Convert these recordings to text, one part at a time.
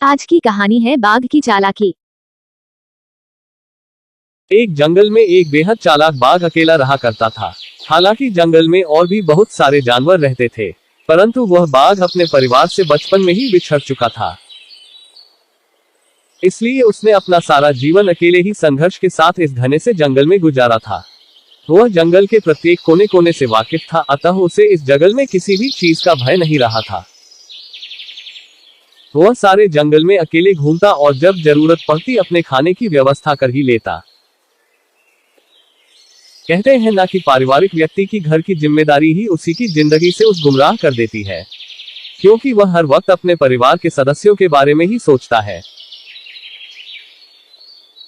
आज की कहानी है बाघ की चालाकी। एक जंगल में एक बेहद चालाक बाघ अकेला रहा करता था। हालांकि जंगल में और भी बहुत सारे जानवर रहते थे, परंतु वह बाघ अपने परिवार से बचपन में ही बिछड़ चुका था। इसलिए उसने अपना सारा जीवन अकेले ही संघर्ष के साथ इस घने से जंगल में गुजारा था। वह जंगल के प्रत्येक कोने कोने से वाकिफ था, अतः उसे इस जंगल में किसी भी चीज का भय नहीं रहा था। वह सारे जंगल में अकेले घूमता और जब जरूरत पड़ती अपने खाने की व्यवस्था कर ही लेता। कहते हैं ना कि पारिवारिक व्यक्ति की घर की जिम्मेदारी ही उसी की जिंदगी से उस गुमराह कर देती है, क्योंकि वह हर वक्त अपने परिवार के सदस्यों के बारे में ही सोचता है।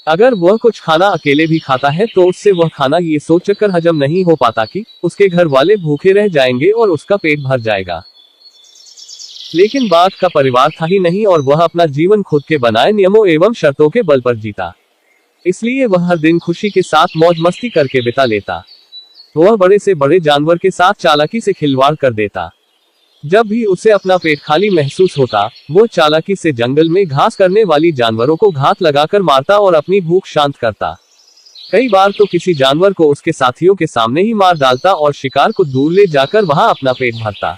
अगर वह कुछ खाना अकेले भी खाता है तो उससे वह खाना ये सोचकर हजम नहीं हो पाता कि उसके घर वाले भूखे रह जाएंगे और उसका पेट भर जाएगा। लेकिन बाघ का परिवार था ही नहीं और वह अपना जीवन खुद के बनाए नियमों एवं शर्तों के बल पर जीता। इसलिए वह हर दिन खुशी के साथ मौज मस्ती करके बिता लेता। वह बड़े से बड़े जानवर के साथ चालाकी से खिलवाड़ कर देता। जब भी उसे अपना पेट खाली महसूस होता, वो चालाकी से जंगल में घास करने वाली जानवरों को घात लगाकर मारता और अपनी भूख शांत करता। कई बार तो किसी जानवर को उसके साथियों के सामने ही मार डालता और शिकार को दूर ले जाकर वहां अपना पेट भरता।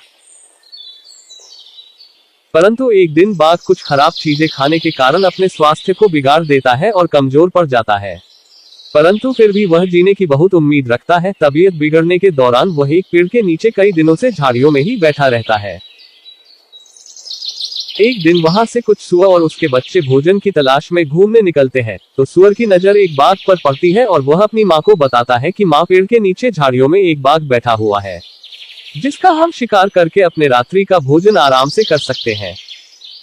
परंतु एक दिन बाघ कुछ खराब चीजें खाने के कारण अपने स्वास्थ्य को बिगाड़ देता है और कमजोर पड़ जाता है। परंतु फिर भी वह जीने की बहुत उम्मीद रखता है। तबीयत बिगड़ने के दौरान वह एक पेड़ के नीचे कई दिनों से झाड़ियों में ही बैठा रहता है। एक दिन वहां से कुछ सुअर और उसके बच्चे भोजन की तलाश में घूमने निकलते हैं, तो सुअर की नजर एक बाघ पर पड़ती है और वह अपनी माँ को बताता है कि माँ, पेड़ के नीचे झाड़ियों में एक बाघ बैठा हुआ है, जिसका हम शिकार करके अपने रात्रि का भोजन आराम से कर सकते हैं।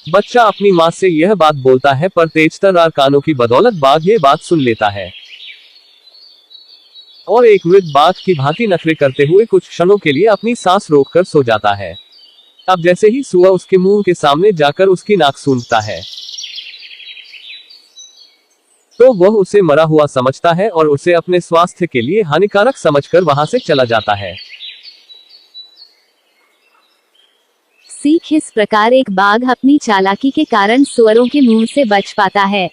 बच्चा अपनी माँ से यह बात बोलता है, पर तेजतर्रार कानों की बदौलत बाघ ये बात सुन लेता है और एक मृत बाघ की भांति नखरे करते हुए कुछ क्षणों के लिए अपनी सांस रोककर सो जाता है। अब जैसे ही सुअर उसके मुंह के सामने जाकर उसकी नाक सूंघता है, तो वह उसे मरा हुआ समझता है और उसे अपने स्वास्थ्य के लिए हानिकारक समझकर वहां से चला जाता है। सीख इस प्रकार एक बाघ अपनी चालाकी के कारण सुअरों के मुंह से बच पाता है।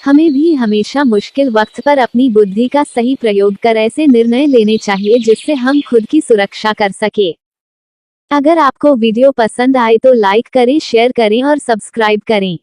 हमें भी हमेशा मुश्किल वक्त पर अपनी बुद्धि का सही प्रयोग कर ऐसे निर्णय लेने चाहिए जिससे हम खुद की सुरक्षा कर सके। अगर आपको वीडियो पसंद आए तो लाइक करें, शेयर करें और सब्सक्राइब करें।